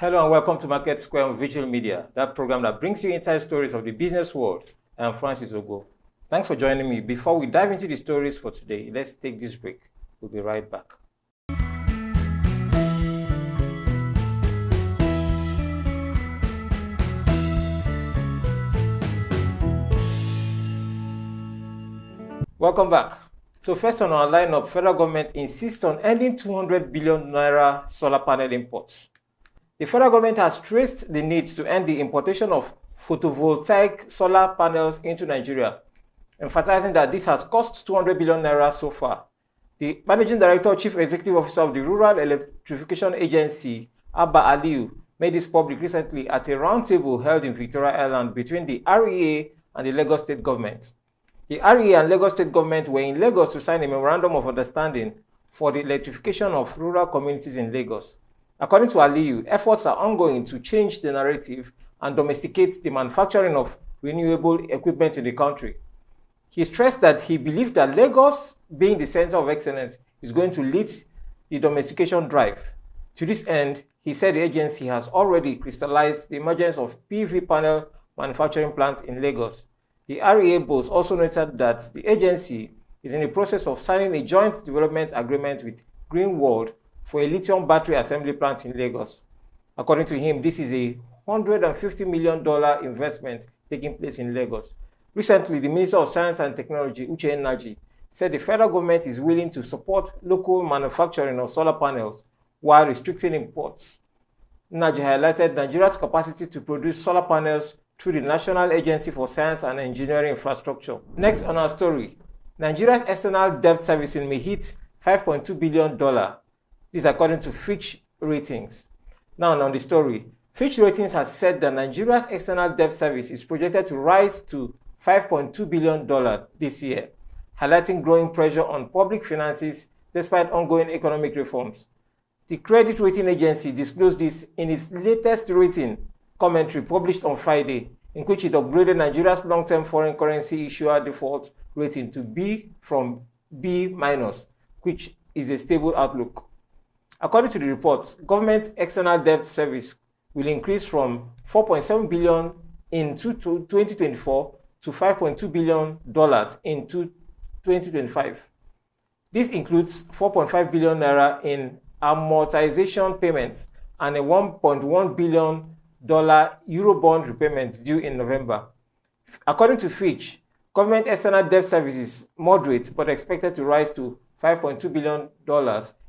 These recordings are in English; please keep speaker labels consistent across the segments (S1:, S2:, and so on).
S1: Hello and welcome to Market Square on Veegil Media, that program that brings you inside stories of the business world. I'm Francis Ogo. Thanks for joining me. Before we dive into the stories for today, let's take this break. We'll be right back. Welcome back. So first on our lineup, federal government insists on ending 200 billion naira solar panel imports. The federal government has stressed the need to end the importation of photovoltaic solar panels into Nigeria, emphasizing that this has cost 200 billion naira so far. The Managing Director, Chief Executive Officer of the Rural Electrification Agency, Abba Aliyu, made this public recently at a roundtable held in Victoria Island between the REA and the Lagos State Government. The REA and Lagos State Government were in Lagos to sign a memorandum of understanding for the electrification of rural communities in Lagos. According to Aliyu, efforts are ongoing to change the narrative and domesticate the manufacturing of renewable equipment in the country. He stressed that he believed that Lagos, being the center of excellence, is going to lead the domestication drive. To this end, he said the agency has already crystallized the emergence of PV panel manufacturing plants in Lagos. The REA boss also noted that the agency is in the process of signing a joint development agreement with Green World for a lithium battery assembly plant in Lagos. According to him, this is a $150 million investment taking place in Lagos. Recently, the Minister of Science and Technology, Uche Nnaji, said the federal government is willing to support local manufacturing of solar panels while restricting imports. Nnaji highlighted Nigeria's capacity to produce solar panels through the National Agency for Science and Engineering Infrastructure. Next on our story, Nigeria's external debt servicing may hit $5.2 billion. This is according to Fitch Ratings. Now on the story, Fitch Ratings has said that Nigeria's external debt service is projected to rise to $5.2 billion this year, highlighting growing pressure on public finances despite ongoing economic reforms. The credit rating agency disclosed this in its latest rating commentary published on Friday, in which it upgraded Nigeria's long-term foreign currency issuer default rating to B from B-, which is a stable outlook. According to the report, government external debt service will increase from $4.7 billion in 2024 to $5.2 billion in 2025. This includes $4.5 billion naira in amortization payments and a $1.1 billion Eurobond repayment due in November. According to Fitch, government external debt service is moderate but expected to rise to $5.2 billion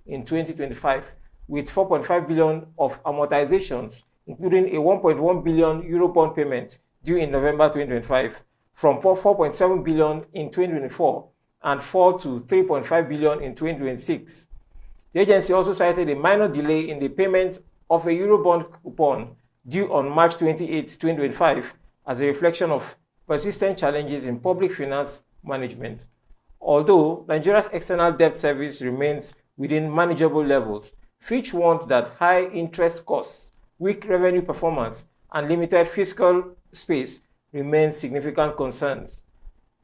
S1: in 2025, with $4.5 billion of amortizations, including a $1.1 billion Eurobond payment due in November 2025, from $4.7 billion in 2024 and fall to $3.5 billion in 2026. The agency also cited a minor delay in the payment of a Eurobond coupon due on March 28, 2025, as a reflection of persistent challenges in public finance management. Although Nigeria's external debt service remains within manageable levels, Fitch warned that high interest costs, weak revenue performance, and limited fiscal space remain significant concerns.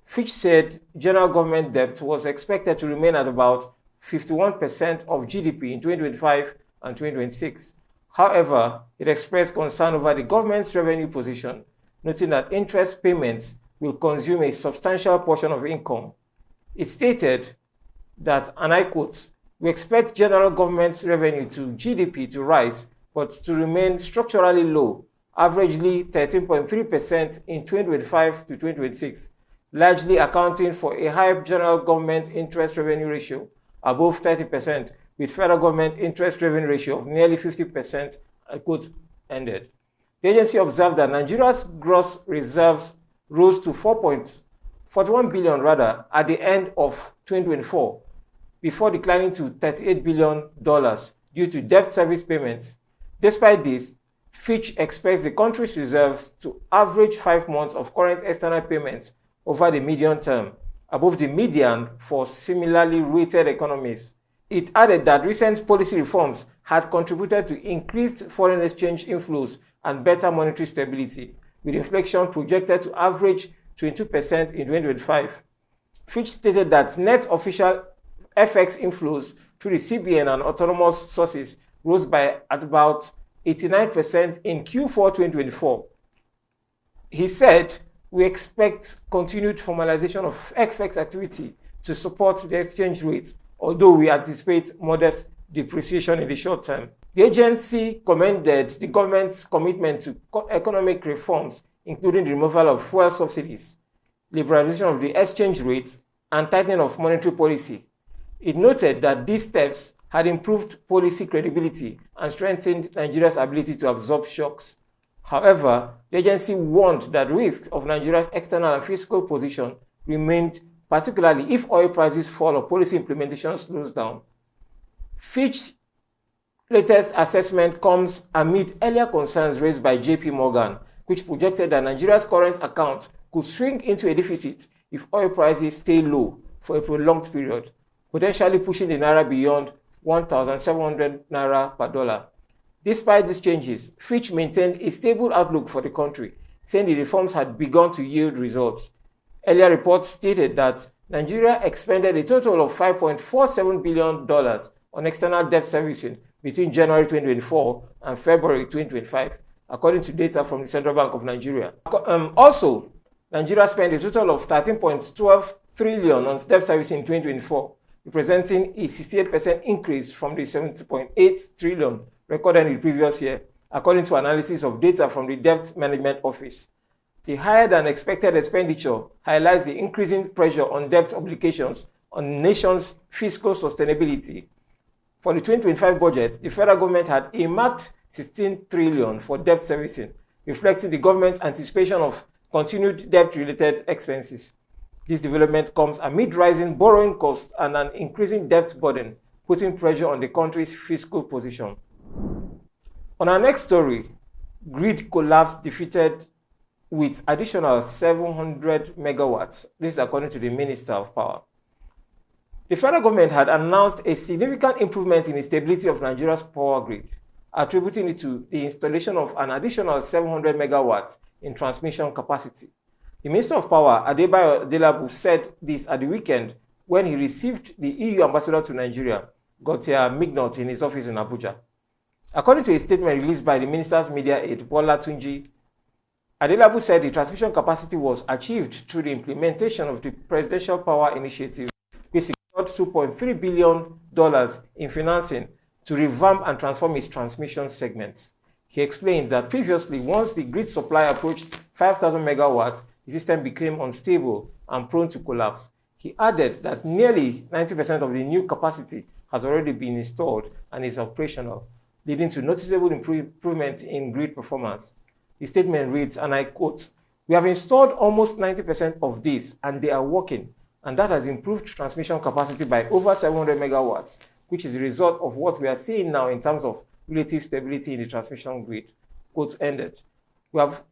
S1: Fitch said general government debt was expected to remain at about 51% of GDP in 2025 and 2026. However, it expressed concern over the government's revenue position, noting that interest payments will consume a substantial portion of income. It stated that, and I quote, "We expect general government's revenue to GDP to rise, but to remain structurally low, averagely 13.3% in 2025 to 2026, largely accounting for a high general government interest revenue ratio above 30%, with federal government interest revenue ratio of nearly 50%, quote, ended." The agency observed that Nigeria's gross reserves rose to $4.41 billion at the end of 2024, before declining to $38 billion due to debt service payments. Despite this, Fitch expects the country's reserves to average 5 months of current external payments over the medium term, above the median for similarly rated economies. It added that recent policy reforms had contributed to increased foreign exchange inflows and better monetary stability, with inflation projected to average 22% in 2025. Fitch stated that net official FX inflows through the CBN and autonomous sources rose by at about 89% in Q4 2024. He said, we expect continued formalization of FX activity to support the exchange rate, although we anticipate modest depreciation in the short term. The agency commended the government's commitment to economic reforms, including the removal of fuel subsidies, liberalization of the exchange rate, and tightening of monetary policy. It noted that these steps had improved policy credibility and strengthened Nigeria's ability to absorb shocks. However, the agency warned that risks of Nigeria's external and fiscal position remained, particularly if oil prices fall or policy implementation slows down. Fitch's latest assessment comes amid earlier concerns raised by JP Morgan, which projected that Nigeria's current account could shrink into a deficit if oil prices stay low for a prolonged period, potentially pushing the naira beyond 1,700 naira per dollar. Despite these changes, Fitch maintained a stable outlook for the country, saying the reforms had begun to yield results. Earlier reports stated that Nigeria expended a total of $5.47 billion on external debt servicing between January 2024 and February 2025, according to data from the Central Bank of Nigeria. Also, Nigeria spent a total of 13.12 trillion on debt servicing in 2024, representing a 68% increase from the 70.8 trillion recorded in the previous year, according to analysis of data from the Debt Management Office. The higher than expected expenditure highlights the increasing pressure on debt obligations on the nation's fiscal sustainability. For the 2025 budget, the federal government had earmarked 16 trillion for debt servicing, reflecting the government's anticipation of continued debt-related expenses. This development comes amid rising borrowing costs and an increasing debt burden, putting pressure on the country's fiscal position. On our next story, grid collapse defeated with additional 700 megawatts. This is according to the Minister of Power. The federal government had announced a significant improvement in the stability of Nigeria's power grid, attributing it to the installation of an additional 700 megawatts in transmission capacity. The Minister of Power, Adelabu, said this at the weekend when he received the EU ambassador to Nigeria, Gautier Mignot, in his office in Abuja. According to a statement released by the minister's media aide, Bola Tunji, Adelabu said the transmission capacity was achieved through the implementation of the Presidential Power Initiative, which secured $2.3 billion in financing to revamp and transform its transmission segments. He explained that previously, once the grid supply approached 5,000 megawatts, the system became unstable and prone to collapse. He added that nearly 90% of the new capacity has already been installed and is operational, leading to noticeable improvements in grid performance. The statement reads, and I quote, "We have installed almost 90% of these and they are working, and that has improved transmission capacity by over 700 megawatts, which is a result of what we are seeing now in terms of relative stability in the transmission grid." Quote ended. We have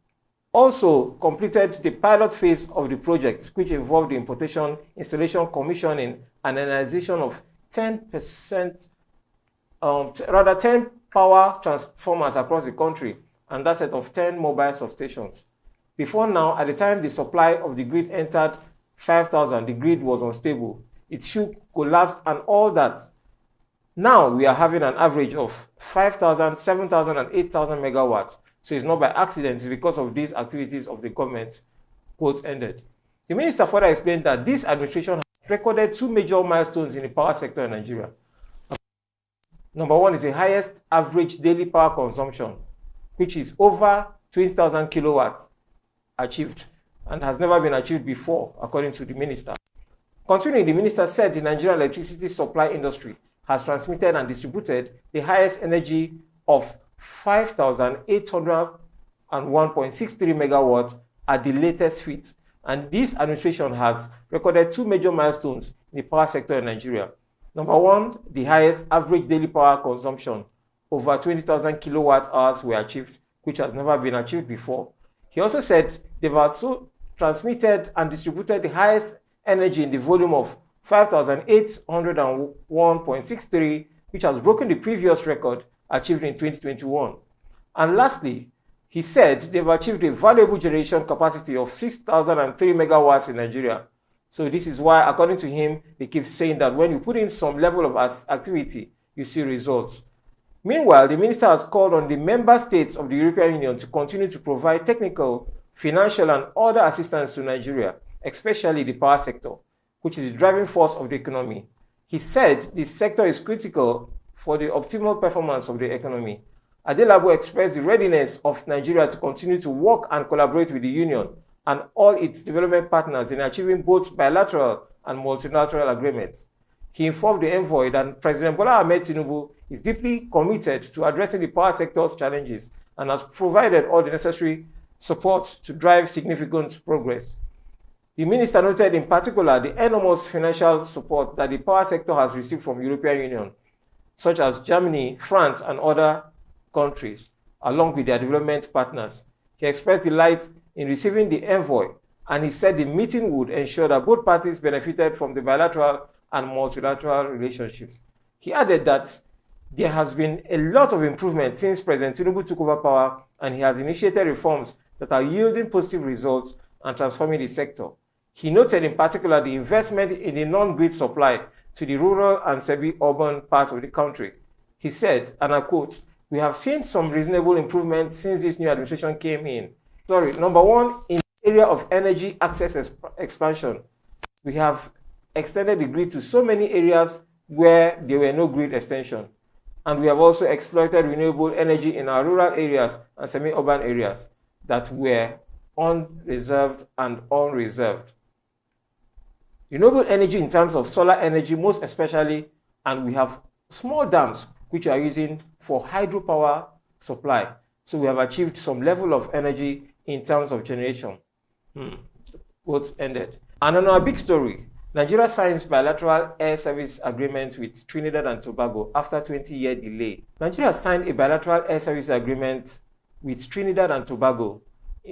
S1: also completed the pilot phase of the project, which involved the importation, installation, commissioning, and energization of 10 power transformers across the country, and that set of 10 mobile substations. Before now, at the time the supply of the grid entered 5,000, the grid was unstable. It shook, collapsed, and all that. Now we are having an average of 5,000, 7,000, and 8,000 megawatts. So it's not by accident, it's because of these activities of the government. Quote ended. The minister further explained that this administration has recorded two major milestones in the power sector in Nigeria. Number one is the highest average daily power consumption, which is over 20,000 kilowatts achieved and has never been achieved before, according to the minister. Continuing, the minister said the Nigerian electricity supply industry has transmitted and distributed the highest energy of 5,801.63 megawatts at the latest fit, and this administration has recorded two major milestones in the power sector in Nigeria. Number one, the highest average daily power consumption, over 20,000 kilowatt hours were achieved, which has never been achieved before. He also said they've also transmitted and distributed the highest energy in the volume of 5,801.63, which has broken the previous record achieved in 2021. And lastly, he said they've achieved a valuable generation capacity of 6,003 megawatts in Nigeria. So this is why, according to him, they keep saying that when you put in some level of activity, you see results. Meanwhile, the minister has called on the member states of the European Union to continue to provide technical, financial, and other assistance to Nigeria, especially the power sector, which is the driving force of the economy. He said the sector is critical for the optimal performance of the economy. Adelabu expressed the readiness of Nigeria to continue to work and collaborate with the Union and all its development partners in achieving both bilateral and multilateral agreements. He informed the envoy that President Bola Ahmed Tinubu is deeply committed to addressing the power sector's challenges and has provided all the necessary support to drive significant progress. The minister noted in particular the enormous financial support that the power sector has received from the European Union, such as Germany, France, and other countries, along with their development partners. He expressed delight in receiving the envoy, and he said the meeting would ensure that both parties benefited from the bilateral and multilateral relationships. He added that there has been a lot of improvement since President Tinubu took over power, and he has initiated reforms that are yielding positive results and transforming the sector. He noted in particular the investment in the non-grid supply to the rural and semi-urban parts of the country. He said, and I quote, "We have seen some reasonable improvements since this new administration came in. Number one, in the area of energy access expansion, we have extended the grid to so many areas where there were no grid extension. And we have also exploited renewable energy in our rural areas and semi-urban areas that were unreserved and unreserved. Renewable energy in terms of solar energy most especially, and we have small dams which are using for hydropower supply. So we have achieved some level of energy in terms of generation." Quote ended. And on our big story, Nigeria signs Bilateral Air Service Agreement with Trinidad and Tobago after 20-year delay. Nigeria signed a Bilateral Air Service Agreement with Trinidad and Tobago,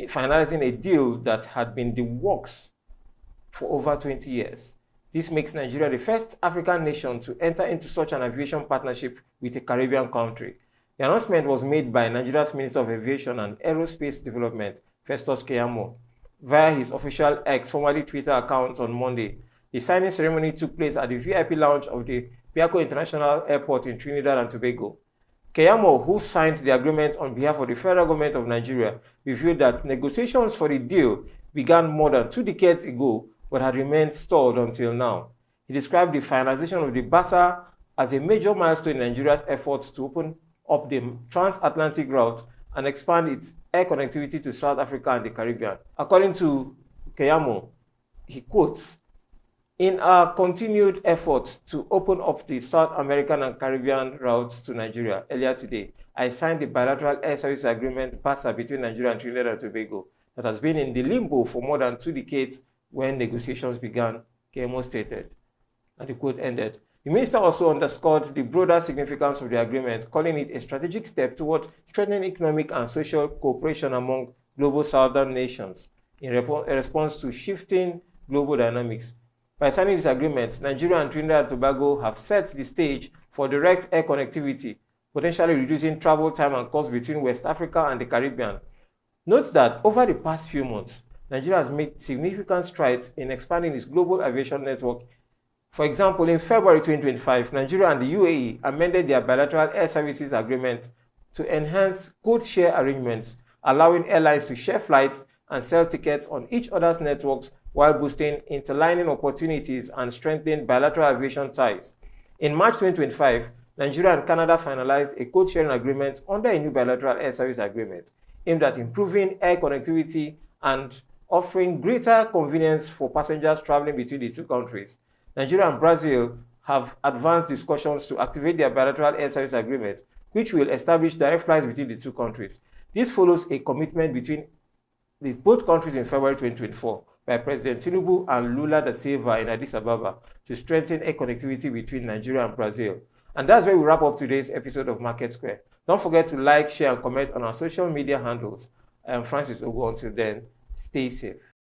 S1: finalizing a deal that had been in the works for over 20 years. This makes Nigeria the first African nation to enter into such an aviation partnership with a Caribbean country. The announcement was made by Nigeria's Minister of Aviation and Aerospace Development, Festus Keyamo, via his official X, formerly Twitter account on Monday. The signing ceremony took place at the VIP lounge of the Biako International Airport in Trinidad and Tobago. Keyamo, who signed the agreement on behalf of the federal government of Nigeria, revealed that negotiations for the deal began more than 2 decades ago but had remained stalled until now. He described the finalization of the BASA as a major milestone in Nigeria's efforts to open up the transatlantic route and expand its air connectivity to South Africa and the Caribbean. According to Keyamo, he quotes, "In our continued efforts to open up the South American and Caribbean routes to Nigeria earlier today, I signed the Bilateral Air Services Agreement BASA between Nigeria and Trinidad and Tobago that has been in the limbo for more than 2 decades when negotiations began," Keyamo stated. And the quote ended. The minister also underscored the broader significance of the agreement, calling it a strategic step toward strengthening economic and social cooperation among global southern nations in response to shifting global dynamics. By signing this agreement, Nigeria and Trinidad and Tobago have set the stage for direct air connectivity, potentially reducing travel time and costs between West Africa and the Caribbean. Note that over the past few months, Nigeria has made significant strides in expanding its global aviation network. For example, in February 2025, Nigeria and the UAE amended their Bilateral Air Services Agreement to enhance code-share arrangements, allowing airlines to share flights and sell tickets on each other's networks while boosting interlining opportunities and strengthening bilateral aviation ties. In March 2025, Nigeria and Canada finalized a code-sharing agreement under a new Bilateral Air Service Agreement aimed at improving air connectivity and offering greater convenience for passengers traveling between the two countries. Nigeria and Brazil have advanced discussions to activate their Bilateral Air Service Agreement, which will establish direct flights between the two countries. This follows a commitment between both countries in February 2024 by President Tinubu and Lula da Silva in Addis Ababa to strengthen air connectivity between Nigeria and Brazil. And that's where we wrap up today's episode of Market Square. Don't forget to like, share, and comment on our social media handles. I am Francis Ogo. Until then, stay safe.